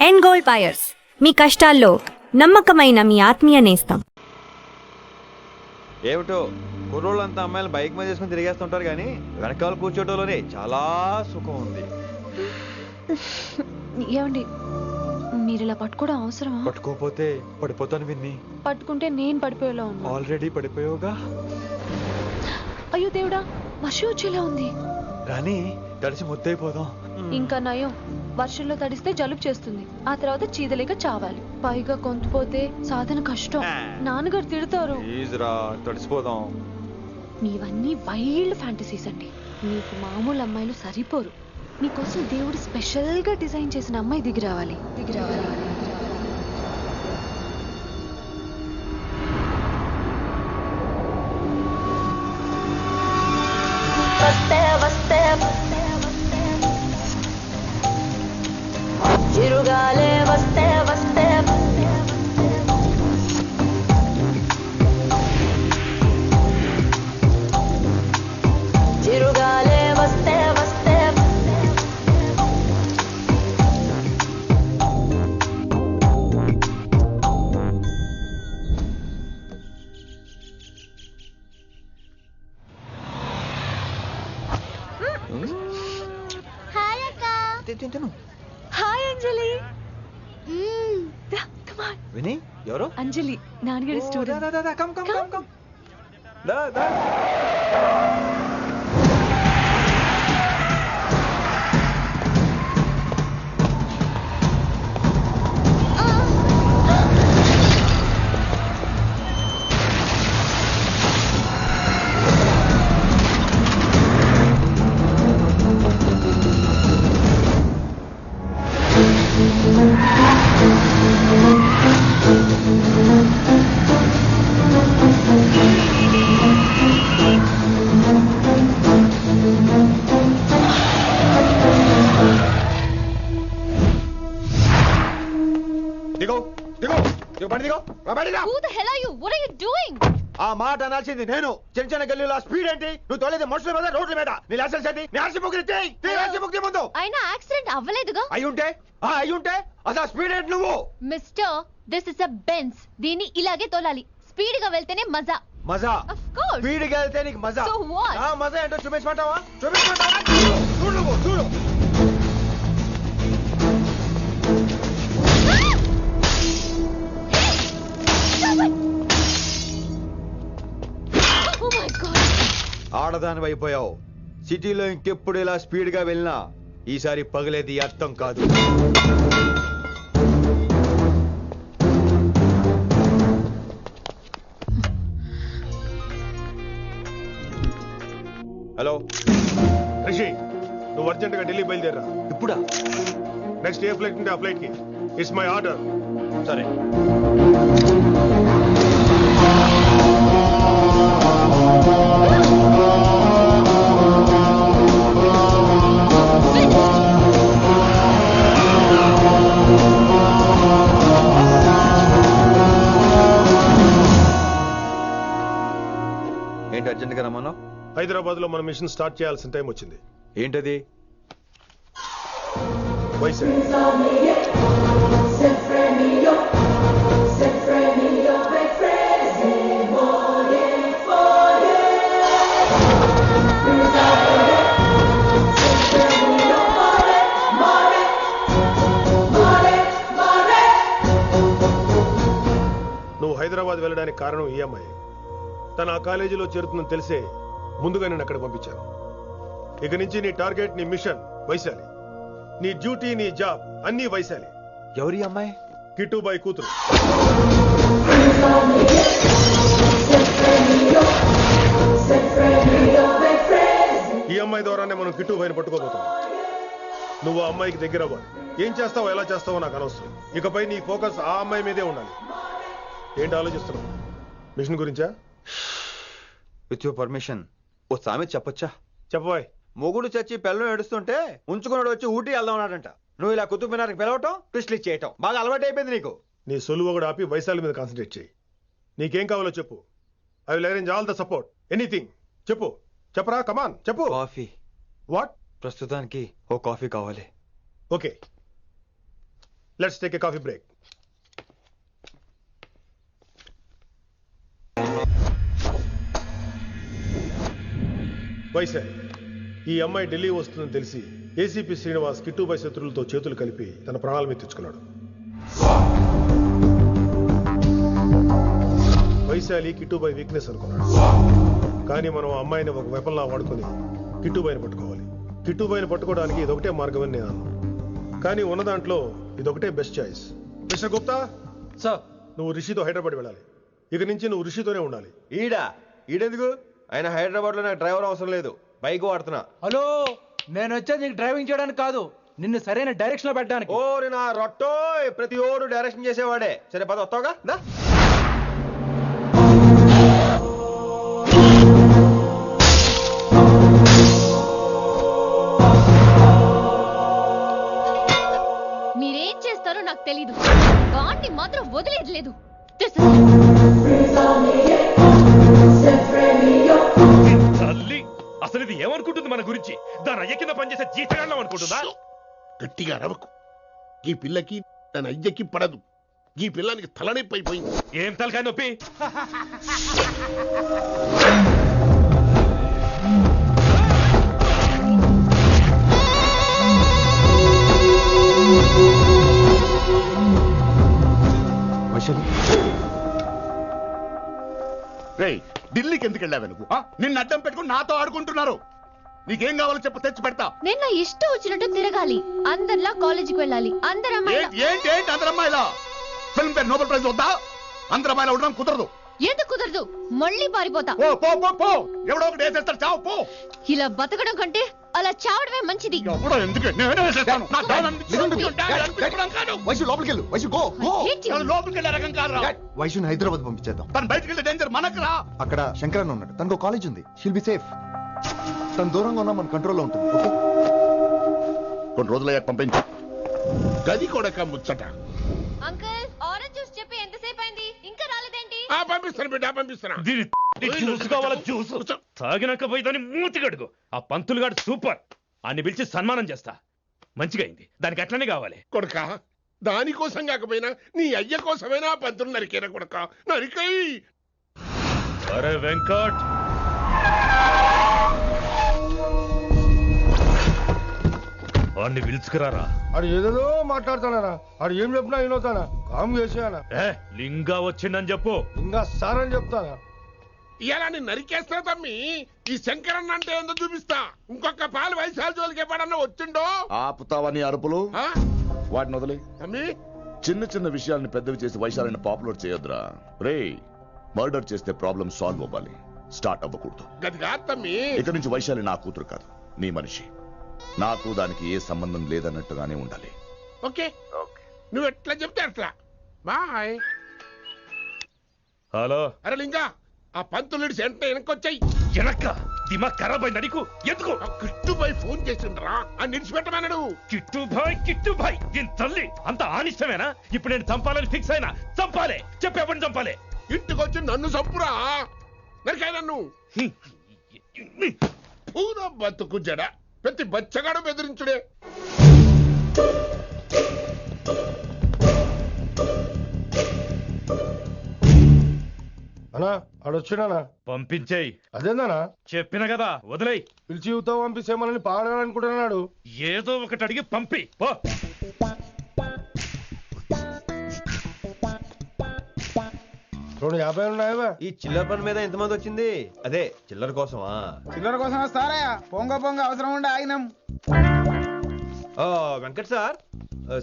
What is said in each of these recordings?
And gold buyers, మీ కష్టాల్లో నమ్మకమైన మీ ఆత్మీయ నేస్తం. ఏమిటో కుర్రోళ్ళంతా అమ్మాయిలు బైక్ మీద చేసుకుని తిరిగేస్తుంటారు కానీ వెనకాల కూర్చోటంలోనే చాలా సుఖం ఉంది. ఏమండి, మీరు ఇలా పట్టుకోవడం అవసరమా? పట్టుకోపోతే పడిపోతాను విన్ని. పట్టుకుంటే నేను పడిపోయేలా ఉన్నా. ఆల్రెడీ పడిపోయావుగా. అయ్యో దేవుడా, వర్షం వచ్చేలా ఉంది. రాని తడిసి ముద్దైపోదాం. ఇంకా నయం, వర్షంలో తడిస్తే జలుబు చేస్తుంది, ఆ తర్వాత చీదలేక చావాలి. పైగా కొంతపోతే సాధన కష్టం, నాన్నగారు తిడతారు. ప్లీజ్ రా, తడిసిపోదాం. మీవన్నీ వైల్డ్ ఫ్యాంటసీస్ అండి. మీకు మామూలు అమ్మాయిలు సరిపోరు. మీకోసం దేవుడు స్పెషల్ గా డిజైన్ చేసిన అమ్మాయి దిగి రావాలి. చిరుగాలే వస్తే వస్తే చిరుగాలే వస్తే వస్తే హాయ్ అక్క. హాయ్ అంజలి. విని ఎవరు? అంజలి, నాన్నగారి స్టూడెంట్. ఆ మాట అనాల్సింది నేను. చిన్న చిన్న గల్లీలో స్పీడ్ ఏంటి? నువ్వు తోలేది మనుషుల మీద, రోడ్ల మీద. నీ లైసెన్స్ ఏంటి? నీ ఆర్సీ బుక్ ముందు. అయినా యాక్సిడెంట్ అవ్వలేదుగా. అయ్యుంటే అసలు స్పీడ్ ఏంటి నువ్వు? Mister, this is a Benz. దీన్ని ఇలాగే తోలాలి. స్పీడ్ గా వెళ్తేనే మజా. మజా? Of course. స్పీడ్ గా వెళ్తే నీకు మజా? So what? ఆ మజా ఏంటో చూపించమంటావా? చూడు నువ్వు, చూడు. Oh my God. ఆడదాని అయిపోయావు. సిటీలో ఇంకెప్పుడు ఇలా స్పీడ్ గా వెళ్ళినా ఈసారి పగిలేది అర్థం కాదు. హలో రిషి, నువ్వు అర్జెంట్ గా ఢిల్లీ బయలుదేరా. ఇప్పుడా? నెక్స్ట్ ఏ ఫ్లైట్ ఉంటే ఆ ఫ్లైట్ కి. It's my order. సరే. ఏంటి అర్జెంట్ గా రమ్మన్నావు? హైదరాబాద్ లో మన మిషన్ స్టార్ట్ చేయాల్సిన టైం వచ్చింది. ఏంటది? వైజాగ్. నువ్వు హైదరాబాద్ వెళ్ళడానికి కారణం ఈ అమ్మాయి. తను ఆ కాలేజీలో చేరుతుందని తెలిసే ముందుగా నేను అక్కడ పంపించాను. ఇక నుంచి నీ టార్గెట్, నీ మిషన్ వైశాలి. నీ డ్యూటీ, నీ జాబ్ అన్నీ వైశాలి. ఎవరి అమ్మాయి? కిట్టుబాయి కూతురు. ఈ అమ్మాయి ద్వారానే మనం కిట్టుబాయిని పట్టుకోబోతున్నాం. నువ్వు ఆ అమ్మాయికి దగ్గర అవ్వాలి. ఏం చేస్తావో, ఎలా చేస్తావో నాకు అనవసరం. ఇకపై నీ ఫోకస్ ఆ అమ్మాయి మీదే ఉండాలి. ఏంటి ఆలోచిస్తున్నావు? మిషన్ గురించా? విత్ యువర్ పర్మిషన్ ఓ సామెత చెప్పొచ్చా? చెప్పబాయ్. మొగుడు చచ్చి పిల్లలు ఏడుస్తుంటే ఉంచుకున్నాడు వచ్చి ఊటీ వెళ్దాం అన్నాడంట. నువ్వు ఇలా కుతుబ్ మినార్కి పిలవటం, ట్విస్ట్లు చేయటం బాగా అలవాటు అయిపోయింది నీకు. నీ సొలువు కూడా ఆపి వైశాలి మీద కాన్సన్ట్రేట్ చేయి. నీకేం కావాలో చెప్పు. I will arrange all the support. Anything చెప్పు. చెప్పరా, కమాన్ చెప్పు. కాఫీ. వాట్? ప్రస్తుతానికి ఓ కాఫీ కావాలి. Okay. Let's take a coffee break. Vaishali, ఈ అమ్మాయి ఢిల్లీ వస్తుందని తెలిసి ఏసీపీ శ్రీనివాస్ కిట్టుపై శత్రులతో చేతులు కలిపి తన ప్రాణాల మీద తెచ్చుకున్నాడు. వైశాలి కిట్టుపై వీక్నెస్ అనుకున్నాడు. కానీ మనం ఆ అమ్మాయిని ఒక వెపన్లా వాడుకొని కిట్టుపైని పట్టుకోవాలి. కిట్టుపైని పట్టుకోవడానికి ఇదొకటే మార్గం అని నేను అన్నాను. కానీ ఉన్న దాంట్లో ఇదొకటే best choice. Mister Gupta sir, నువ్వు రిషితో హైదరాబాద్ వెళ్ళాలి. ఇక నుంచి నువ్వు రిషితోనే ఉండాలి. ఈడెందుకు? ఆయన హైదరాబాద్ లో నాకు డ్రైవర్ అవసరం లేదు, బైక్ వాడుతున్నా. హలో, నేను వచ్చేది నీకు డ్రైవింగ్ చేయడానికి కాదు, నిన్ను సరైన డైరెక్షన్ లో పెట్టడానికి. ఓ నా రొట్టో, ప్రతి ఓడు డైరెక్షన్ చేసేవాడే. సరే పద, వస్తావుగా? మీరేం చేస్తారో నాకు తెలీదు, వాడిని మాత్రం వదిలేదు లేదు. తల్లి, అసలు ఇది ఏమనుకుంటుంది మన గురించి? దాని అయ్య కింద పనిచేసే జీతగాళ్ళం అనుకుంటుందా? గట్టిగా అరవకు. ఈ పిల్లకి తన అయ్యకి పడదు. ఈ పిల్లానికి తలనొప్పి అయిపోయింది. ఏం తలకాయ నొప్పి? రేయ్, ఢిల్లీకి ఎందుకు వెళ్ళావు నువ్వు? నిన్ను అడ్డం పెట్టుకుని నాతో ఆడుకుంటున్నారు. నీకేం కావాలో చెప్పు, తెచ్చి పెడతా. నేను నా ఇష్టం వచ్చినట్టు తిరగాలి, అందరిలా కాలేజీకి వెళ్ళాలి. ఏంటి అందరమ్మాయిలా? ఫిల్మ్ పేరు నోబెల్ ప్రైజ్ వద్దా? అందరమ్మాయిలా ఉండడం కుదరదు. ఎందుకు కుదరదు? మళ్ళీ పారిపోతా. పో పో పో పో, ఎవడో ఒకటి వేసేస్తాడు, చావు పో. ఇలా బతకడం కంటే అలా చావడమే మంచిది. ఎవడో ఎందుకు? నేనే వేసేస్తాను. నా డాన్ అనిపించుకోవడం కాదు. వైశు లోపలికి వెళ్ళు. Vaishu go go. తను లోపలికి వెళ్ళే రకం కాదురా. వైశుని హైదరాబాద్ పంపించేద్దాం. తను బయటికి వెళ్తే డేంజర్ మనకు రా. అక్కడ శంకరన్ ఉన్నాడు, తనకు కాలేజ్ ఉంది. She'll be safe. తను దూరంగా ఉన్నా మన కంట్రోల్లో ఉంటుంది. ఓకే, కొన్ని రోజులయ్యాక పంపించు. గది కూడా ముచ్చట. అంకుల్, ఆరెంజ్ జ్యూస్ చెప్పి ఎంతసేపు అయింది, ఇంకా రాలేదేంటి? పంపిస్తాను బిడ్డ, పంపిస్తాను. జ్యూస్ కావాలా? జ్యూస్ తాగినాక పోయి దాన్ని మూతి గడుగు. ఆ పంతులు గాడు సూపర్, అన్ని పిలిచి సన్మానం చేస్తా. మంచిగా అయింది, దానికి అట్లనే కావాలి. కొడుక, దానికోసం కాకపోయినా నీ అయ్య కోసమైనా పంతులు నరికేనా కొడుక, నరికై. అరే వెంకట్, వాడిని పిలుచుకురారా. ఆడు ఏదేదో మాట్లాడతానా? ఆడు ఏం చెప్పినా వినవుతానా? కామ్ చేసేనా? లింగా వచ్చిందని చెప్పు. ఇంకా సార్ అని చెప్తానా? ఇలా నేను నరికేస్తా తమ్మి. ఈ శంకరన్న అంటే ఏందో చూపిస్తా. ఇంకొక పాలు వయసాల జోలికి ఎప్పుడన్నా వచ్చిండో ఆపుతావని అరుపులు. వాటిని వదిలే తమ్మి. చిన్న చిన్న విషయాల్ని పెద్దవి చేసి వైశాలని పాపులర్ చేయొద్దురా. రే, మర్డర్ చేస్తే ప్రాబ్లం సాల్వ్ అవ్వాలి, స్టార్ట్ అవ్వకూడదు. గది కాదు తమ్మి. ఇక నుంచి వైశాలి నా కూతురు కాదు, నీ మనిషి. నాకు దానికి ఏ సంబంధం లేదన్నట్టుగానే ఉండాలి. ఓకే, నువ్వు ఎట్లా చెప్తే అట్లా. బాయ్. హలో. అరే లింగా, ఆ పంతులుడి సెంటర్ వెనకొచ్చాయి. వెనక్క దిమాగ్ ఖరాబ్ అయింది నీకు? ఎందుకు? కిట్టుబాయ్ ఫోన్ చేసిండ్రా, అని నిడిచిపెట్టమన్నాడు. కిట్టుబాయ్ దీని తల్లి అంత ఆనిష్టమేనా? ఇప్పుడు నేను చంపాలని ఫిక్స్ అయినా. చంపాలే, చెప్పి ఎవరిని చంపాలి? ఇంటికొచ్చి నన్ను చంపురా. నరికాయ నన్ను. పూర బతుకు జడ, ప్రతి బచ్చగాడు బెదిరించుడే. అన్నా ఆడొచ్చినానా? పంపించేయి. అదేందనా? చెప్పిన కదా, వదిలేయ్. పిలిచి యువత పంపిసేమని పాడాలనుకుంటున్నాడు. ఏదో ఒకటి అడిగి పంపి పో. 250 ఉన్నాయా? ఈ చిల్లర పని మీద ఎంతమంది వచ్చింది? అదే చిల్లర కోసమా? చిల్లర కోసం వస్తారా? పొంగ అవసరం ఉండే ఆగినాం. వెంకట్ సార్.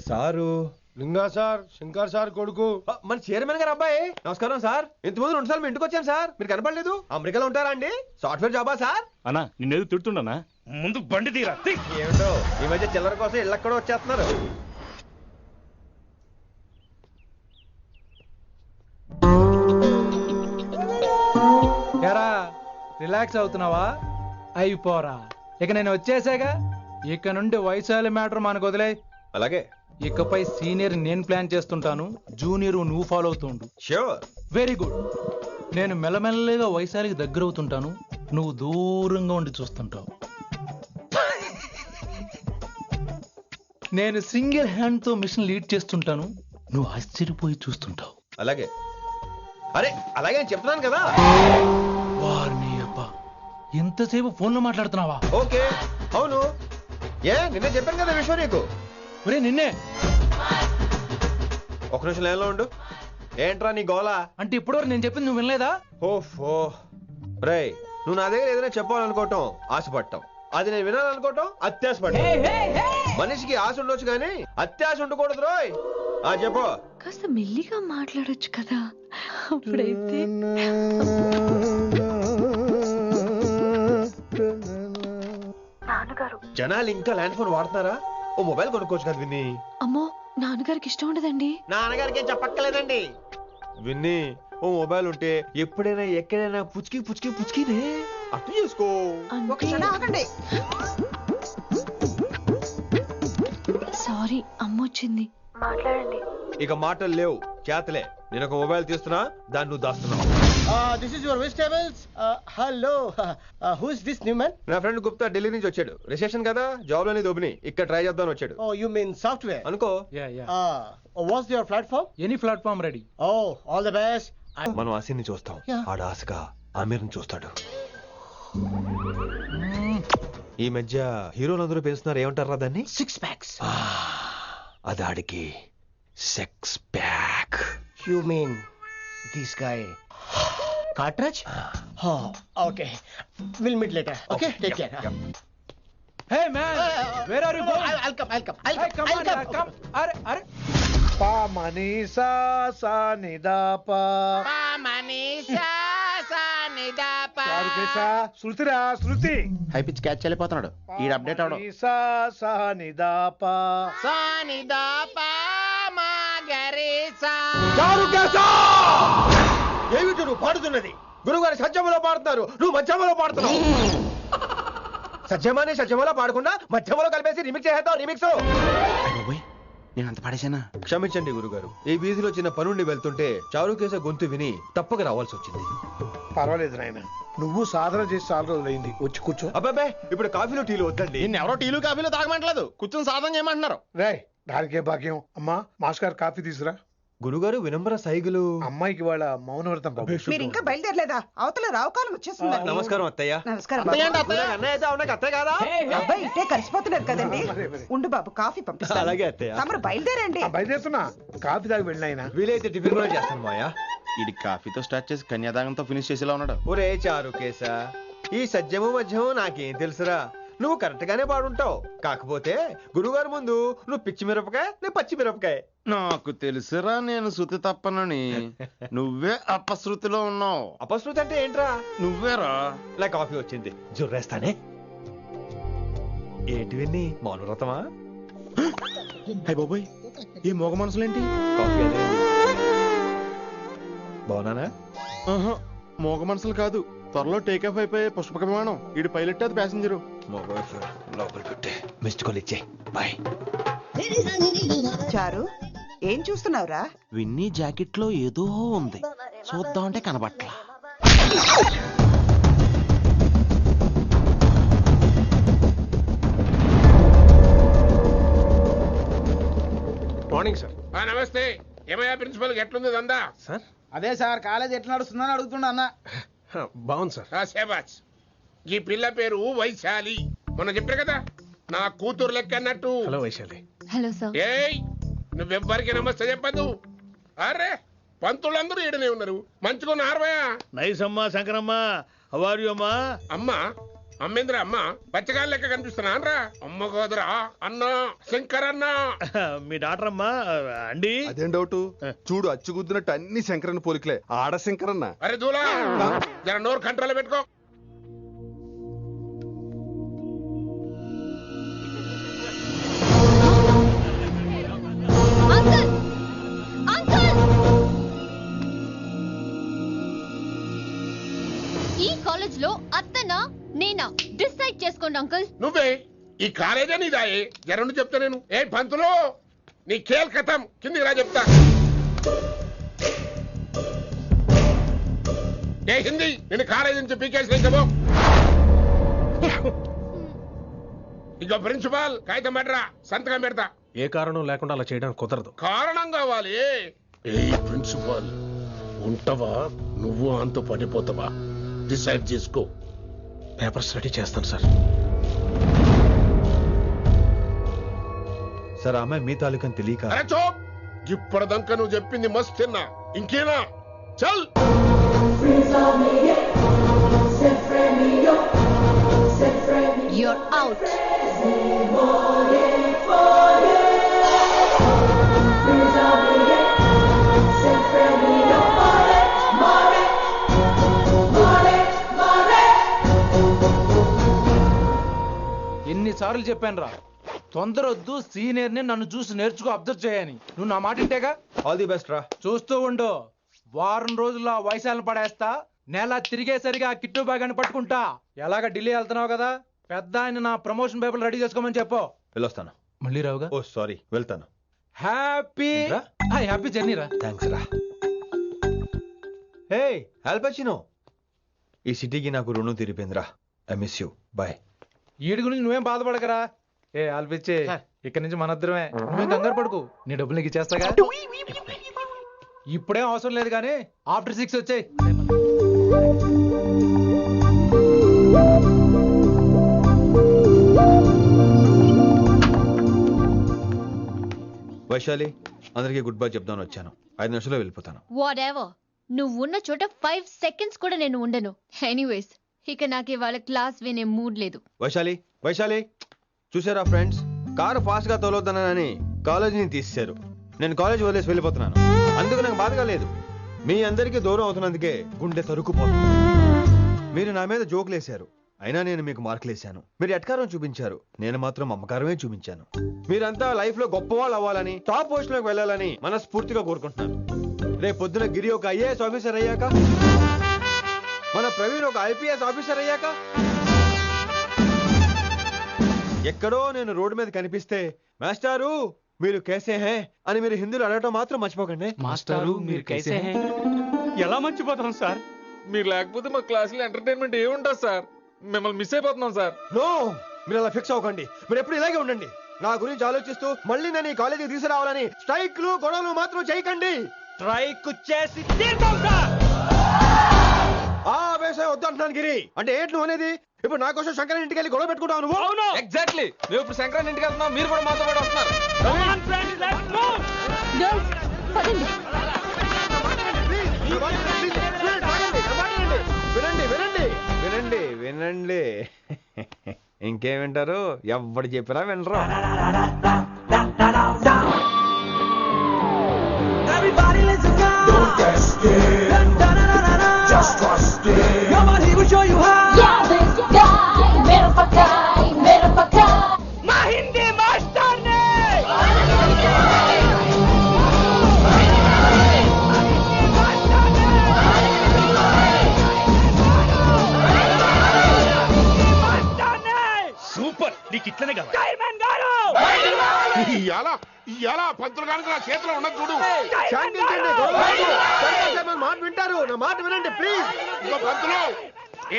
సారు లింగా సార్, శంకర్ సార్ కొడుకు. మన చైర్మన్ గారు అబ్బాయి. నమస్కారం సార్. ఇంతకుముందు 2 సార్లు మీ ఇంటికి వచ్చాను సార్, మీరు కనపడలేదు. అమెరికాలో ఉంటారా అండి? సాఫ్ట్వేర్ జాబా సార్? అన్నా నిన్నేది తిడుతుండనా? ముందు బండి తీరా. ఏమిటో ఈ మధ్య చిల్లర కోసం ఇళ్ళక్కడ వచ్చేస్తున్నారు. రిలాక్స్ అవుతున్నావా? అయిపోరా, ఇక నేను వచ్చేసాగా. ఇక నుండి వైశాలి మ్యాటర్ మనకు వదిలే. అలాగే. ఇకపై సీనియర్ నేను ప్లాన్ చేస్తుంటాను, జూనియర్ నువ్వు ఫాలో అవుతుండు. ష్యూర్. Very good. నేను మెల్లమెల్లగా వైశాలికి దగ్గర అవుతుంటాను, నువ్వు దూరంగా ఉండి చూస్తుంటావు. నేను సింగిల్ హ్యాండ్ తో మిషన్ లీడ్ చేస్తుంటాను, నువ్వు ఆశ్చర్యపోయి చూస్తుంటావు. అలాగే అరే అలాగే అని చెప్తున్నాను కదా. వారిని అబ్బా, ఎంతసేపు ఫోన్లో మాట్లాడుతున్నావా? ఓకే అవును, నిన్నే చెప్పాను కదా విషయం నీకు. ఒరే నిన్నే. ఒక నిమిషం లైన్లో ఉండు. ఏంట్రా నీ గోలా? అంటే ఇప్పటివరకు నేను చెప్పింది నువ్వు వినలేదా? ఓఫో రేయ్, నువ్వు నా దగ్గర ఏదైనా చెప్పాలనుకోవటం ఆశపడటం, అది నేను వినాలనుకోవటం అత్యాశపడటం. మనిషికి ఆశ ఉండొచ్చు కానీ అత్యాశ ఉండకూడదు రోయ్. చెప్పు. కాస్త మెల్లిగా మాట్లాడొచ్చు కదా, అప్పుడైతే. నాన్నగారు, జనాలు ఇంకా ల్యాండ్ ఫోన్ వాడుతున్నారా? ఓ మొబైల్ కొనుక్కోవచ్చు కదా విన్ని. అమ్మో నాన్నగారికి ఇష్టం ఉండదండి. నాన్నగారికి ఏం చెప్పక్కర్లేదండి. విన్ని, ఓ మొబైల్ ఉంటే ఎప్పుడైనా ఎక్కడైనా పుచ్చుకి పుచ్చుకి పుచ్చుకినే అర్థం చేసుకో. సారీ, అమ్మ వచ్చింది. మాట్లాడండి. ఇక మాటలు లేవు, చేతలే. నేను ఒక మొబైల్ తీస్తున్నా, దాన్ని నువ్వు దాస్తున్నావు. This is your vegetables. Hello. Who is this new man? నా ఫ్రెండ్ గుప్తా ఢిల్లీ నుంచి వచ్చాడు. రిసెప్షన్ కదా, జాబ్ లోని దొబ్బిని ఇక్కడ ట్రై చేద్దామని వచ్చాడు. Oh, you mean software? అనుకో. What's your platform? Any platform ready. Oh, all the best. మనం ఆసిని చూస్తాం, ఆడ ఆశగా ఆమీర్ని చూస్తాడు. ఈ మధ్య హీరోలందరూ పెంచుతున్నారు, ఏమంటారా దాన్ని? 6 packs. అది ఆడికి sex pack. You mean this guy? Cartridge? Oh, okay. We'll meet later. Okay, take care. Hey man, where are you going? I'll come. Hey, come on, come. అరే పా మనీసా సా నిదా పా మనీషా సానిదాపా. శృతిరా శృతి. హై పిచ్ క్యాచ్ వెళ్ళిపోతున్నాడు. ఈ update అవడం. మనీసా సా నిదా పా సానిదాపా మాగరీసా. ఏమిటి నువ్వు పాడుతున్నది? గురువుగారి సత్యములో పాడుతున్నారు, నువ్వు మధ్యమలో పాడుతున్నావు. సత్యమాని సత్యమలో పాడకుండా మధ్యమలో కలిపేసి రిమిక్స్ చేద్దాం. రిమిక్స్ నేను అంత పాడేశానా? క్షమించండి గురుగారు, ఈ వీధిలో చిన్న పనుండి వెళ్తుంటే చారుకేశ గొంతు విని తప్పక రావాల్సి వచ్చింది. పర్వాలేదు నాయన, నువ్వు సాధన చేసి చాలా రోజులైంది, వచ్చి కూర్చో. అబ్బాబే, ఇప్పుడు కాఫీలో టీలు వద్దండి. నిన్న ఎవరో టీలు కాఫీలు తాగమంటలేదు, కూర్చొని సాధన చేయమంటున్నారు. రాయ్, దానికే భాగ్యం. అమ్మా, మాస్టర్ కాఫీ తీసురా. గురుగారు వినమ్ర సైగులు. అమ్మాయికి వాళ్ళ మౌనవ్రతం. మీరు ఇంకా బయలుదేరలేదా? అవతల రావుకాలం వచ్చేస్తుంది. నమస్కారం అత్తయ్య. నమస్కారం. అన్నయ్య అయితే అవునా అత్తయ్య కాదా? అబ్బాయి ఇట్టే కలిసిపోతున్నారు కదండి. ఉండు బాబు, కాఫీ పంపిస్తాను. అలాగే అత్తయ్య. తమరు బయలుదేరండి. బయలుదేరుతున్నా, కాఫీ తాగి వెళ్ళిన. వీలైతే టిఫిన్ కూడా చేస్తాను మాయా. ఇది కాఫీతో స్టార్ట్ చేసి కన్యాదానంతో ఫినిష్ చేసేలా ఉన్నాడు. ఒరే చారుకేశ, ఈ సత్యము మధ్యము నాకేం తెలుసురా? నువ్వు కరెక్ట్ గానే పాడుంటావు, కాకపోతే గురుగారు ముందు నువ్వు పిచ్చి మిరపకాయ, నేను పచ్చి మిరపకాయ. నాకు తెలుసురా నేను శృతి తప్పనని. నువ్వే అపశృతిలో ఉన్నావు. అపశృతి అంటే ఏంట్రా? నువ్వేరా. నా కాఫీ వచ్చింది, జుర్రేస్తానే. ఏంటి విన్ని, మౌనవ్రతమా? హై బాబోయ్, ఈ మోగ మనసులేంటి? కాఫీ అదే. బాగున్నానా? మోగ మనసులు కాదు, త్వరలో టేక్ ఆఫ్ అయిపోయే పుష్పక విమానం. ఈడు పైలట్, అది ప్యాసింజరు. లోపల పెట్టే మిస్డ్ కాల్ ఇచ్చే. బాయ్. చారు, ఏం చూస్తున్నావురా? విన్నీ జాకెట్ లో ఏదో ఉంది, చూద్దామంటే కనబట్లా. Morning sir. నమస్తే. ఏమయ్యా ప్రిన్సిపల్, ఎట్లుంది దందా? సార్ అదే సార్, కాలేజ్ ఎట్లా నడుస్తుందని అడుగుతున్నా అన్న. బాగుంది సార్. శేబాజ్. ఈ పిల్ల పేరు వైశాలి. మొన్న చెప్పా కదా, నా కూతురు లెక్క అన్నట్టు. హలో వైశాలి. Hello sir. ఏయ్, నువ్వెవ్వరికి నమస్తే చెప్పదు. అరే, పంతులందరూ ఈడనే ఉన్నారు. మంచిగా నారవయా. నైస్ అమ్మా శంకరమ్మ. హౌ ఆర్ యు అమ్మా? అమ్మా అమ్మేంద్ర, అమ్మ పచ్చగాళ్ళ లెక్క కనిపిస్తున్నా అనరా? అమ్మ కాదురా, అన్న శంకర్ అన్న. మీ డాక్టర్ అమ్మా అండి. అదేం డౌట్? చూడు, అచ్చుగుద్దినట్టు అన్ని శంకరన్న పోలికలే. ఆడ శంకరన్న. అరే దూలా, జర నోరు కంట్రోల్ పెట్టుకో. ఈ కాలేజ్ లో అత్తనా నేనా డిసైడ్ చేసుకోండి అంకుల్. నువ్వే ఈ కాలేజే నీదాయే. జరండు చెప్తా నేను. ఏ పంతులు, నీ ఖేల్ కథం, కిందికి రా చెప్తా. ఏ హిందీ, నేను కాలేజీ నుంచి పీకేసి చెప్పు. ఇక ప్రిన్సిపాల్ కాగితం పడరా, సంతకం పెడతా. ఏ కారణం లేకుండా అలా చేయడానికి కుదరదు. కారణం కావాలి. ఏ ప్రిన్సిపాల్ ఉంటావా నువ్వు అంత పడిపోతావా? డిసైడ్ చేసుకో. పేపర్స్ రెడీ చేస్తాను సార్. సార్ అమ్మాయి మీ తాలూకని తెలియక. అరే చోప్, ఇప్పటిదాకా నువ్వు చెప్పింది మస్త్ తిన్నా, ఇంకేనా? చల్. You're out. ఎన్నిసార్లు చెప్పాను రా, తొందరొద్దు, సీనియర్ని నన్ను చూసి నేర్చుకో, అబ్జర్వ్ చేయని. నువ్వు నా మాట ఇంటేగా. ఆల్ ది బెస్ట్ రా. చూస్తూ ఉండు, వారం రోజుల్లో ఆ వయసాలను పడేస్తా. నెల తిరిగేసరిగా ఆ కిట్టు బ్యాగాన్ని పట్టుకుంటా. ఎలాగ ఢిల్లీ వెళ్తున్నావు కదా, పెద్ద ఆయన నా ప్రమోషన్ పేపర్లు రెడీ చేసుకోమని చెప్పు. వెళ్ళొస్తాను. మళ్ళీ రావుగా. ఓ సారీ, వెళ్తాను. హ్యాపీ హ్యాపీ జర్నీ రా. థ్యాంక్స్ రా. హే ఆల్పచినో, ఈ సిటీకి నాకు రుణం తీరిపోయిందిరా. I miss you. బాయ్. వీడి గురించి నువ్వేం బాధపడకరా. ఏ ఆల్పిచ్చే, ఇక్కడి నుంచి మనద్దరమే. నువ్వేం కంగారు పడుకు, నీ డబ్బులు నీకు ఇచ్చేస్తాగా. ఇప్పుడేం అవసరం లేదు కానీ ఆఫ్టర్ 6 వచ్చాయి. వైశాలి, అందరికీ గుడ్ బై చెప్దామని వచ్చాను. 5 నిమిషాల్లో వెళ్ళిపోతాను. వాట్ ఎవర్, నువ్వు ఉన్న చోట 5 seconds కూడా నేను ఉండను. ఎనీవేస్, ఇక నాకు ఇవాళ క్లాస్ వినే మూడ్ లేదు. వైశాలి, వైశాలి, చూసారా ఫ్రెండ్స్, కారు ఫాస్ట్ గా తోలొద్దనని కాలేజీని తీసేశారు. నేను కాలేజ్ వదిలేసి వెళ్ళిపోతున్నాను. అందుకు నాకు బాధగా లేదు. మీ అందరికీ దూరం అవుతున్నందుకే గుండె తరుక్కుపోతుంది. మీరు నా మీద జోకులేశారు, అయినా నేను మీకు మార్కులేశాను. మీరు ఎట్కారం చూపించారు, నేను మాత్రం అమ్మకారమే చూపించాను. మీరంతా లైఫ్ లో గొప్ప వాళ్ళు అవ్వాలని, టాప్ పొజిషన్ లోకి వెళ్ళాలని మనస్ఫూర్తిగా కోరుకుంటున్నాను. రేపు పొద్దున గిరి ఒక IAS ఆఫీసర్ అయ్యాక, మన ప్రవీణ్ ఒక IPS ఆఫీసర్ అయ్యాక, ఎక్కడో నేను రోడ్డు మీద కనిపిస్తే మాస్టారు మీరు కేసే హే అని మీరు హిందీలో అడగటం మాత్రం మర్చిపోకండి. మాస్టారు మీరు కైసే హే. ఎలా మర్చిపోతాం సార్? మీరు లేకపోతే మా క్లాసులో ఎంటర్టైన్మెంట్ ఏముంటుంది సార్? మిమ్మల్ని మిస్ అయిపోతున్నాం సార్. నో, మీరు అలా ఫిక్స్ అవ్వకండి. మీరు ఎప్పుడు ఇలాగే ఉండండి. నా గురించి ఆలోచిస్తూ మళ్ళీ నేను ఈ కాలేజీకి తీసుకురావాలని స్ట్రైక్లు గొడవలు మాత్రం చేయకండి. స్ట్రైక్ చేసి తీర్థం సార్. ఆ వ్యవసాయం వద్దు అంటున్నాను గిరి. అంటే ఏంటి నువ్వు అనేది? ఇప్పుడు నా కోసం శంకరన్ ఇంటికి వెళ్ళి గొడవ పెట్టుకుంటావు నువ్వు? అవును, ఎగ్జాక్ట్లీ. మేము ఇప్పుడు శంకరన్ ఇంటికి వెళ్తున్నాం, మీరు కూడా మాతో పాటు వస్తున్నారు. Girls, పదండి. వినండి వినండి వినండి వినండి. ఇంకేం వింటారు? ఎవడు చెప్పినా వినరు. సూపర్, నీకు ఇట్లనే కావాలి. ఇవాళ పంతులు కనుక నా చేతిలో ఉన్నది చూడు. మాట వింటారు, నా మాట వినండి ప్లీజ్. ఇంకో పంతులు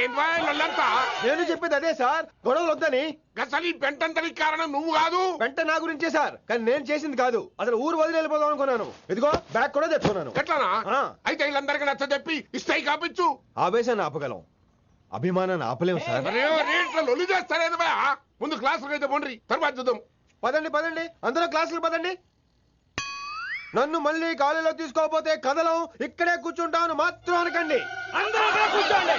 ఏంటంతా? నేను చెప్పేది అదే సార్, గొడవలు వద్దని. అసలు ఈ పెంటంతరికి కారణం నువ్వు కాదు. వెంట నా గురించే సార్, కానీ నేను చేసింది కాదు. అసలు ఊరు వదిలి వెళ్ళిపోదాం అనుకున్నాను. ఇదిగో బ్యాగ్ కూడా తెచ్చుకున్నాను. ఎట్లానా? అయితే వీళ్ళందరికీ నచ్చ చెప్పి ఇస్తాయి కాపించు. ఆవేశాన్ని ఆపగలం, అభిమానాన్ని ఆపలేము సార్. రేట్ల లొల్లి చేస్తారేది బా. ముందు క్లాసులకు అయితే పోండి, తర్వాత చూద్దాం. పదండి పదండి, అందరూ క్లాసులకు పదండి. నన్ను మళ్ళీ కాలేజీలో తీసుకోకపోతే కదలం, ఇక్కడే కూర్చుంటాను మాత్రం అనకండి. అందరూ కూర్చోండి.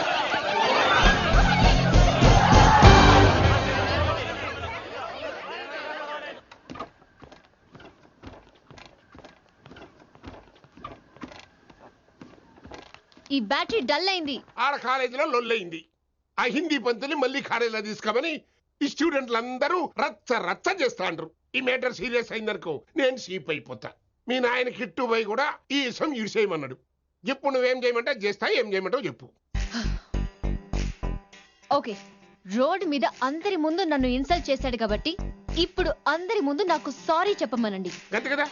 ఈ బ్యాటరీ డల్ అయింది. ఆడ కాలేజీలో లొల్లయింది. ఆ హిందీ పంతుని మళ్ళీ కాలేజీలో తీసుకోమని ఈ స్టూడెంట్లందరూ రచ్చ రచ్చ చేస్తాండ్రు. ఈ మేటర్ సీరియస్ అయిందనుకో నేను సీప్ అయిపోతా. మీ నాయన కిట్టు పోయి కూడా ఈ విషయం ఇడిసేయమన్నాడు. ఇప్పుడు నువ్వేం చేయమంటే చేస్తా, ఏం చేయమంటావు చెప్పు. ఓకే, రోడ్ మీద అందరి ముందు నన్ను ఇన్సల్ట్ చేశాడు కాబట్టి ఇప్పుడు అందరి ముందు నాకు సారీ చెప్పమనండి. గంతే కదా,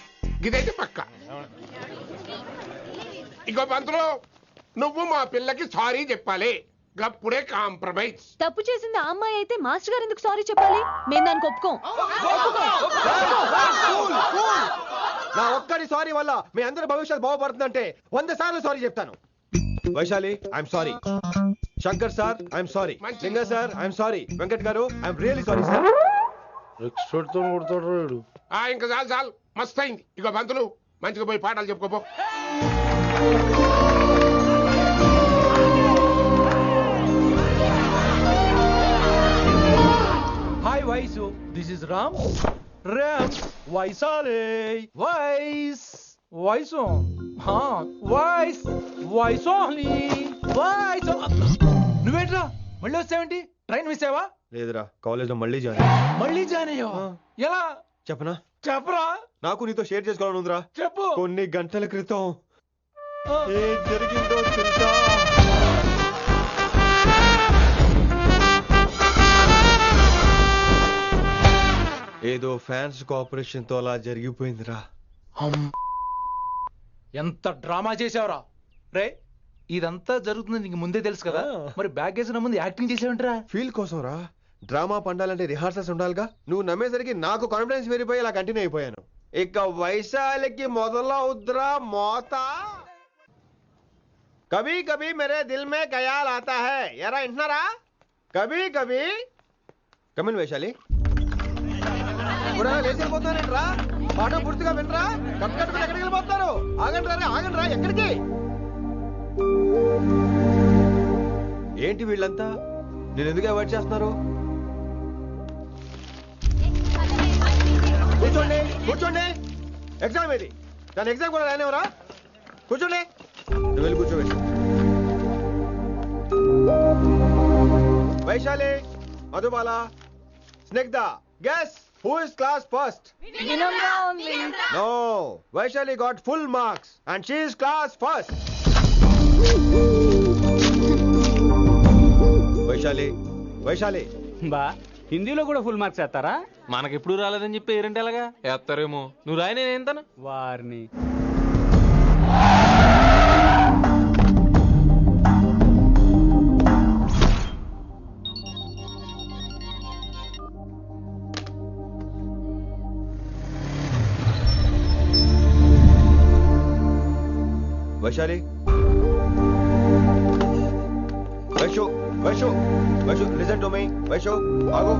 గిదైతే పక్క. ఇంకో పంతులు, నువ్వు మా పిల్లకి సారీ చెప్పాలి. గప్పుడే కాంప్రమైజ్. తప్పు చేసింది ఆ అమ్మాయి అయితే మాస్టర్ గారు ఎందుకు సారీ చెప్పాలి? మేము దానికి ఒప్పుకోం. నా ఒక్కడి సారీ వల్ల మీ అందరి భవిష్యత్తు బాగుపడుతుందంటే 100 సార్లు సారీ చెప్తాను. Vaishali I'm sorry. Shankar sir I'm sorry. లింగ సార్ ఐఎమ్ సారీ. వెంకట్ గారు ఐఎమ్ రియల్లీ సారీ సార్. ఇంకా చాలు చాలు, మస్త్ అయింది. ఇక పంతులు మంచిగా పోయి పాఠాలు చెప్పుకోపో. Hi Vaisu, this is Ram. Ram వైసాలే వైస్ వైసు వైస్ వైసోని వైస్. నువ్వేంట్రా మళ్ళీ వచ్చావేంటి? ట్రైన్ మిస్ అయ్యావా? లేదురా, కాలేజ్ లో మళ్ళీ జాయిన్. మళ్ళీ జాయిన్ అయ్యావా? ఎలా చెప్పనా? చెప్పరా. నాకు నీతో షేర్ చేసుకోవాలని ఉందిరా. చెప్పు. కొన్ని గంటల క్రితం ఏం జరిగిందో తెలుసా? ఏదో ఫ్యాన్స్ కోఆపరేషన్ తో అలా జరిగిపోయిందిరా. ఎంత డ్రామా చేసావురా రే. ఇదంతా జరుగుతుంది నీకు ముందే తెలుసు కదా, మరి బ్యాగ్ వేసిన ముందు యాక్టింగ్ చేసావంటరా? ఫీల్ కోసం రా. డ్రామా పండాలంటే రిహార్సల్స్ ఉండాలిగా. నువ్వు నమ్మేసరికి నాకు కాన్ఫిడెన్స్ పెరిగిపోయి ఇలా కంటిన్యూ అయిపోయాను. ఇక వైశాలికి మొదలవుద్రా మోత. కభీ కభీ మేరే దిల్ మే ఖయాల్ ఆతా హై. ఎరా ఇంటున్నారా? కభీ కభీ. కమిన్ వైశాలి. లేచిపోతానంట్రా. పాఠం పూర్తిగా వినరా? కట్ కట్టుకుని ఎక్కడికి వెళ్ళిపోతారు? ఆగండి రా, ఆగండి రా. ఎక్కడికి? ఏంటి వీళ్ళంతా నేను ఎందుకు అవాయిడ్ చేస్తున్నారు? కూర్చోండి కూర్చోండి. ఎగ్జామ్ ఏది? దాని ఎగ్జామ్ కూడా రానివరా? కూర్చోండి. నువ్వు వెళ్ళి కూర్చోబెట్టి. Vaishali, Madhubala, Snigdha, guess who is class first? No, Vaishali got full marks and she is class first. Vaishali Vaishali బా హిందీలో కూడా ఫుల్ మార్క్స్ వేస్తారా? మనకెప్పుడు రాలేదని చెప్పి ఏరంటే ఎలాగా వేస్తారేమో. నువ్వు రాయి, నేను ఏంతను వారిని. Vaishali, Vaishu Vaishu Vaishu listen to me. Vaishu ఆగు.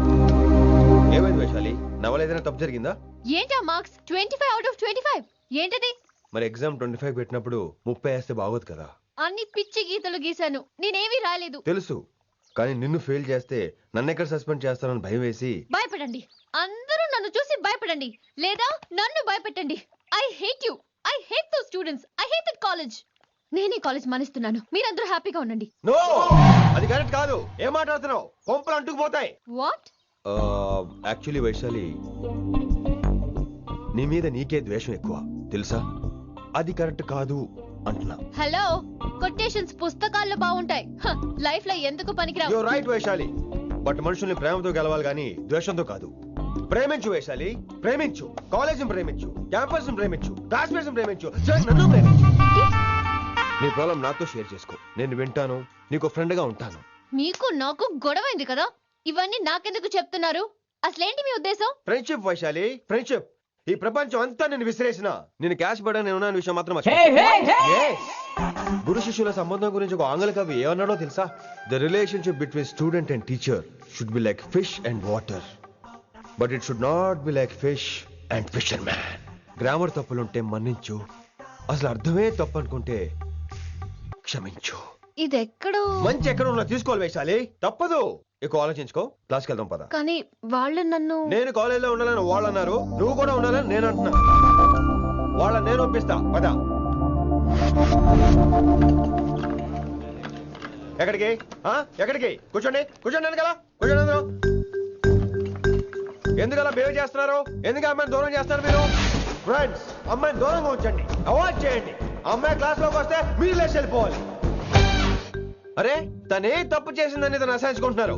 ఏమైంది వైశాలి? నా వల్ల ఏదైనా తప్పు జరిగిందా? ఏంటా మార్క్స్ 25 out of 25? ఏంటది? మరి ఎగ్జామ్ 25 పెట్టినప్పుడు 30 వేస్తే బాగోదు కదా. అన్ని పిచ్చి గీతలు గీశాను, నేనేమీ రాలేదు. తెలుసు, కానీ నిన్ను ఫెయిల్ చేస్తే నన్ను ఎక్కడ సస్పెండ్ చేస్తానని భయం వేసి. భయపడండి, అందరూ నన్ను చూసి భయపడండి, లేదా నన్ను భయపెట్టండి. I hate you. I hate those students. I hate that college. నేనే కాలేజ్ మానేస్తున్నాను. మీరందరూ హ్యాపీగా ఉండండి. నో, అది కరెక్ట్ కాదు. ఏం మాట్లాడుతున్నావు? కొంపలు అంటుకుపోతాయి. వాట్? యాక్చువల్లీ వైశాలి, నీ మీద నీకే ద్వేషం ఎక్కువ తెలుసా? అది కరెక్ట్ కాదు అంటున్నా. హలో, కొటేషన్స్ పుస్తకాల్లో బాగుంటాయి, లైఫ్ లో ఎందుకు పనికిరావు. You are right Vaishali, but మనుషుల్ని ప్రేమతో గెలవాలి గానీ ద్వేషంతో కాదు. ప్రేమించు వైశాలి, ప్రేమించు. కాలేజీని ప్రేమించు, క్యాంపస్ ప్రేమించు, క్లాస్మేట్స్ ప్రేమించు, నన్ను ప్రేమించు. నీ ప్రాబ్లం నాతో షేర్ చేసుకో. నేను వింటాను, నీకు ఫ్రెండ్ గా ఉంటాను. మీకు నాకు గొడవైంది కదా, ఇవన్నీ నాకెందుకు చెప్తున్నారు? అసలేంటి మీ ఉద్దేశం? Friendship Vaishali, friendship. ఈ ప్రపంచం అంతా నేను విసిరేసిన నేను క్యాష్ పడని ఉన్న విషయం మాత్రం గురు శిష్యుల సంబంధం గురించి ఒక ఆంగ్ల కవి ఏమన్నాడో తెలుసా? The relationship between student and teacher should be like fish and water, but it should not be like fish and fisherman. Grammar తప్పులుంటే మన్నించు, అసలు అర్థమే తప్పు అనుకుంటే క్షమించు. ఇది ఎక్కడో మంచి ఎక్కడ ఉన్నా తీసుకోవాలి వైశాలి, తప్పదు. ఎక్కువ ఆలోచించుకో, క్లాస్కి వెళ్దాం పద. కానీ వాళ్ళు నన్ను. నేను కాలేజీలో ఉండాలని వాళ్ళు అన్నారు, నువ్వు కూడా ఉండాలని నేను అంటున్నా. వాళ్ళని నేను పంపిస్తా, పద. ఎక్కడికి? ఎక్కడికి? కూర్చోండి కూర్చోండి కదా, కూర్చోండి అందరూ. ఎందుకలా బిహేవ్ చేస్తున్నారు? ఎందుకు అమ్మాయిని దూరం చేస్తారు మీరు? ఫ్రెండ్స్, అమ్మాయిని దూరంగా ఉంచండి, అవాయిడ్ చేయండి. అమ్మాయి క్లాస్ లోకి వస్తే మీరు లేచి వెళ్ళిపోవాలి. అరే, తనే తప్పు చేసిందని తను అసహించుకుంటున్నారు.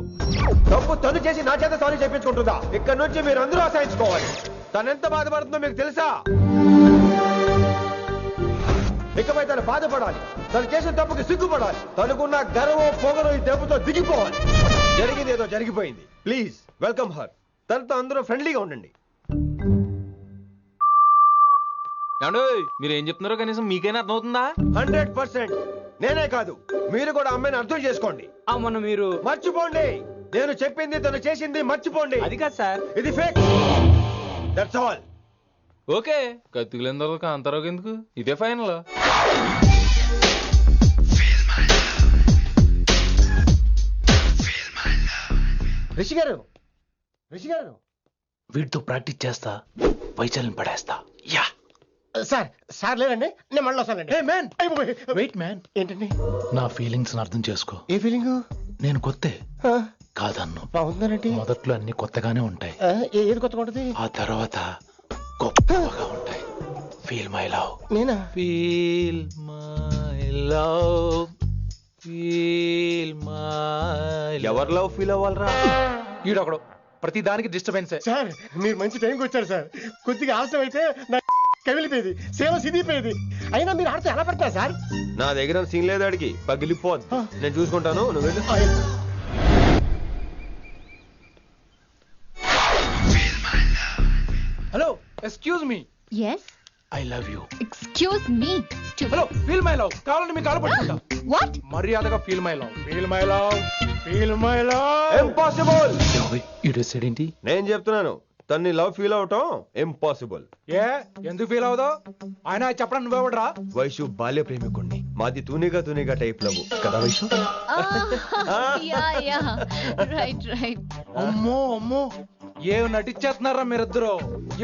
తప్పు తను చేసి నా చేత సారీ చెప్పించుకుంటుందా? ఇక్కడ నుంచి మీరు అందరూ అసహించుకోవాలి. తనెంత బాధపడుతుందో మీకు తెలుసా? ఇకపై తన బాధపడాలి, తను చేసిన తప్పుకి సిగ్గుపడాలి, తనకున్న గర్వం పొగరు ఈ దెబ్బతో దిగిపోవాలి. జరిగింది ఏదో జరిగిపోయింది. Please welcome her. తనతో అందరూ ఫ్రెండ్లీగా ఉండండి. మీరు ఏం చెప్తున్నారో కనీసం మీకైనా అర్థమవుతుందా? 100%. నేనే కాదు, మీరు కూడా అమ్మాయిని అర్థం చేసుకోండి. మొన్న మీరు మర్చిపోండి, నేను చెప్పింది తను చేసింది మర్చిపోండి. అది కాదు సార్, ఇది ఫేక్. That's all. ఓకే, కత్తిలేని తర్వాత కాంతారావుకి ఎందుకు? ఇదే ఫైనల్. రిషి గారు, రిషి గారు, వీటితో ప్రాక్టీస్ చేస్తా, వైశాల్యం పడేస్తా. యా సార్ సార్ లేదండి, నేను మళ్ళీ వస్తానండి. వెయిట్ మ్యాన్, ఏంటండి? నా ఫీలింగ్స్ అర్థం చేసుకో. ఏ ఫీలింగ్? నేను కొత్తే కాదన్ను. బాగుందనండి. మొదట్లో అన్ని కొత్తగానే ఉంటాయి, ఏది కొత్తగా ఉంటుంది? ఆ తర్వాత గొప్పగా ఉంటాయి. Feel my love. నేనా? Feel my love, feel my. ఎవరు లవ్ ఫీల్ అవ్వాలరా? ఈడొకడు ప్రతి దానికి డిస్టర్బెన్స్. సార్ మీరు మంచి టైంకి వచ్చారు సార్. కొద్దిగా ఆలస్యం అయితే నా కమిలిపోయేది, సేవ సిదిపోయేది. అయినా మీరు ఆడితే ఎలా పడతారు సార్? నా దగ్గర సీన్ లేదు, అడిగి పగిలిపోద్ది. నేను చూసుకుంటాను, నువ్వు వెళ్ళు. Hello, excuse me. yes I love you. excuse me too. Hello, feel my love. కావాలంటే మీ కాలు పట్టుకుంటా. what? మర్యాదగా feel my love, feel my love, feel my love. Impossible. ఇటు ఏంటి? నేను చెప్తున్నాను, తన్ని లవ్ ఫీల్ అవటం ఇంపాసిబుల్. ఏ ఎందుకు ఫీల్ అవుదో? ఆయన చెప్పడం నువ్వెవడరా? వైషు బాల్య ప్రేమికుణ్ణి, మాది తూనిగా తూనిగా టైప్ లవ్ కదా వైషు? yeah right. అమ్మో అమ్మో, ఏం నటించేస్తున్నారా మీరిద్దరు?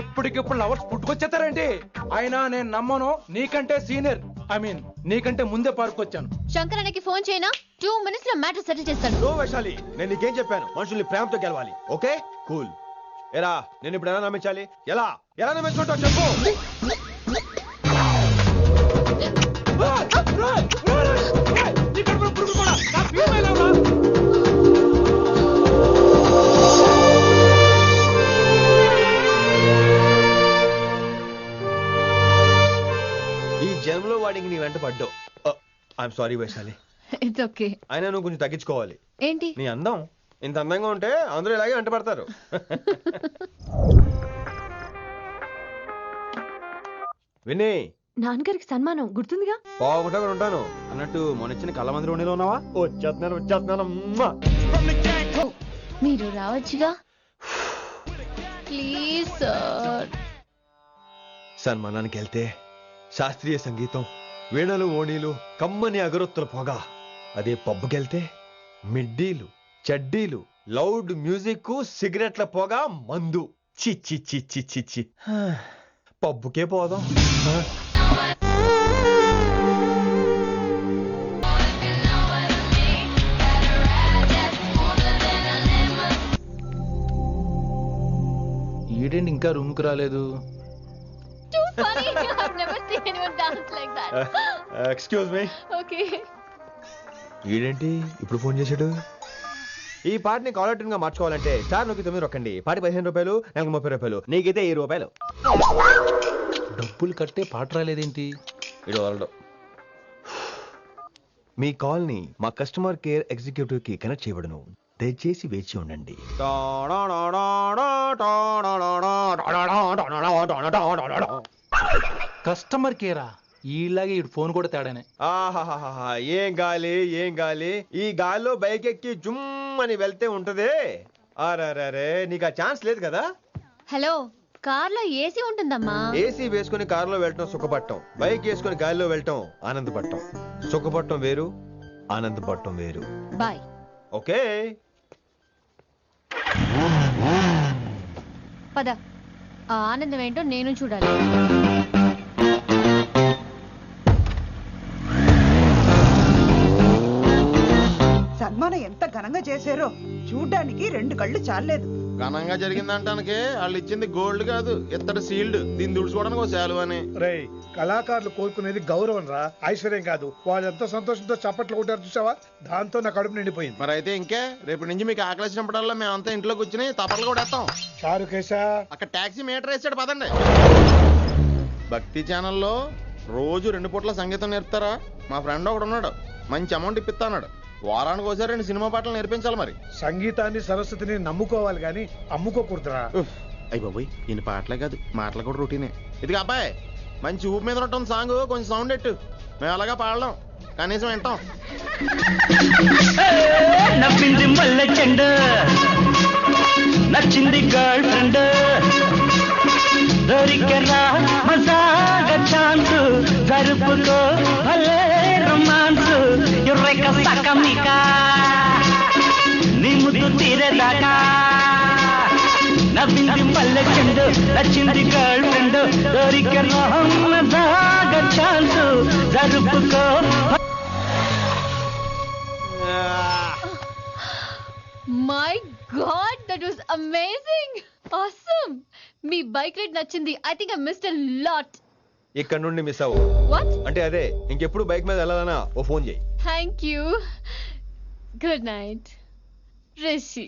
ఇప్పటికిప్పుడు లవర్స్ పుట్టుకొచ్చేస్తారేంటి? అయినా నేను నమ్మను, నీకంటే సీనియర్, ఐ మీన్ నీకంటే ముందే పార్కొచ్చాను. శంకరానికి ఫోన్ చేయనా? 2 minutes లో మ్యాటర్ సెటిల్ చేస్తాను. నో వైశాలి, నేను నీకేం చెప్పాను? మనుషుల్ని ప్రేమతో గెలవాలి. Okay cool. ఎరా నేను ఇప్పుడు ఎలా నమ్మించాలి? ఎలా ఎలా నమ్మించుకుంటావు చెప్పు. ఈ జన్మలో వాడికి నీ వెంట పడ్డావు. I'm sorry Vaishali. It's okay. అయినా నువ్వు కొంచెం తగ్గించుకోవాలి. ఏంటి? నీ అందం ఇంత అందంగా ఉంటే అందరూ ఇలాగే వెంట పడతారు. విని నాన్నగారికి సన్మానం గుర్తుందిగా? బాగుంటా ఉంటాను అన్నట్టు మొన్నొచ్చిన కళ్ళమందిరి ఉండిలో ఉన్నావా? వచ్చేస్తున్నాను. మీరు రావచ్చుగా ప్లీజ్ సార్. సన్మానానికి వెళ్తే శాస్త్రీయ సంగీతం, వీణలు, ఓణీలు, కమ్మని అగరొత్తుల పొగ. అదే పబ్బుకెళ్తే మిడ్డీలు, చెడ్డీలు, లౌడ్ మ్యూజిక్, సిగరెట్ల పొగ, మందు. చిచ్చి చిచ్చి చిచ్చి. పబ్బుకే పోదాం. ఈడేంటి ఇంకా రూమ్ కు రాలేదు? Too funny. I've never seen anyone dance like that. Excuse me. Okay. ఈడేంటి ఇప్పుడు ఫోన్ చేశాడు? ఈ పాటని కాలర్ ట్యూన్ గా మార్చుకోవాలంటే స్టార్ నొక్కి 9 రొక్కండి. పాటి 15 రూపాయలు, నాకు 30 రూపాయలు, నీకైతే 7 రూపాయలు. డబ్బులు కట్టే పాట రాలేదేంటి? ఇడు వదలడు. మీ కాల్ ని మా కస్టమర్ కేర్ ఎగ్జిక్యూటివ్ కి కనెక్ట్ చేయబడును. దయచేసి వేచి ఉండండి. కస్టమర్ కేరా? ఈలాగే ఇటు ఫోన్ కూడా తేడానే. ఆహాహాహా, ఏం గాలి. ఈ గాలిలో బైక్ ఎక్కి జుమ్ అని వెళ్తే ఉంటదే. అరే నీకు ఆ ఛాన్స్ లేదు కదా. హలో, కార్లో ఏసీ ఉంటుందమ్మా. ఏసీ వేసుకుని కారులో వెళ్ళటం సుఖపట్టం, బైక్ వేసుకుని గాలిలో వెళ్ళటం ఆనందపట్టం. సుఖపట్టం వేరు, ఆనందపట్టం వేరు. బాయ్. ఓకే పద, ఆ ఆనందం ఏంటో నేను చూడాలి. సన్మానం ఎంత ఘనంగా చేశారో చూడ్డానికి 2 కళ్ళు చాలేదు. ఘనంగా జరిగిందంటానికి వాళ్ళు ఇచ్చింది గోల్డ్ కాదు, ఇత్తడి సీల్డ్. దీన్ని దుడుచుకోవడానికి ఒక శాలువ అని. రేయ్, కళాకారులు కోరుకునేది గౌరవం రా, ఐశ్వర్యం కాదు. వాళ్ళు ఎంతో సంతోషంతో చప్పట్లు కొట్టారు చూసావా, దాంతో నా కడుపు నిండిపోయింది. మరి అయితే ఇంకే, రేపు నుంచి మీకు ఆకలిసినప్పుడల్లా మేమంతా ఇంట్లో కూర్చుని తప్పట్లు కూడా వేస్తాం. చారు కేశా, అక్కడ టాక్సీ మీటర్ వేసాడు, పదండి. భక్తి ఛానల్లో రోజు 2 పూట్ల సంగీతం నేర్పుతారా? మా ఫ్రెండ్ ఒకడు ఉన్నాడు, మంచి అమౌంట్ ఇప్పిస్తాడు. వారానికి ఒకసారి 2 సినిమా పాటలు నేర్పించాలి. మరి సంగీతాన్ని సరస్వతిని నమ్ముకోవాలి గాని అమ్ముకోకూడదురా. అయ్యి బాబోయ్, ఈయన పాటలే కాదు మాటలు కూడా రొటీనే. ఇదిగా అబ్బాయి, మంచి ఊపు మీద ఉంటుంది సాంగ్, కొంచెం సౌండ్ ఎట్టు. మేము అలాగా పాడలేం, కనీసం వింటాం. నవ్వింది మల్లె చెండు, నచ్చింది గర్ల్ ఫ్రెండ్, దొరికరా మజాగ ఛాన్స్, జరుపుకో భలే రొమాన్స్, యుర్రెక సకమిక నీ ముద్దు తీరేదాకా. నవ్వింది మల్లె చెండు, నచ్చింది గర్ల్ ఫ్రెండ్, దొరికరా మజాగ ఛాన్స్, జరుపుకో. My god, that was amazing, awesome. మీ బైక్ రైడ్ నచ్చింది. I think I missed a lot. ఇక్కడ నుండి మిస్ అవ్వు. వాట్? అంటే అదే, ఇంకెప్పుడు బైక్ మీద వెళ్ళాలన్నా ఓ ఫోన్ చేయి. Thank you. Good night Rishi.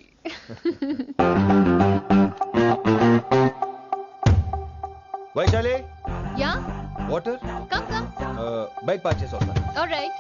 Vaishali, yeah, water. Come come. Bike park చేసి వస్తాను. ఆల్రైట్.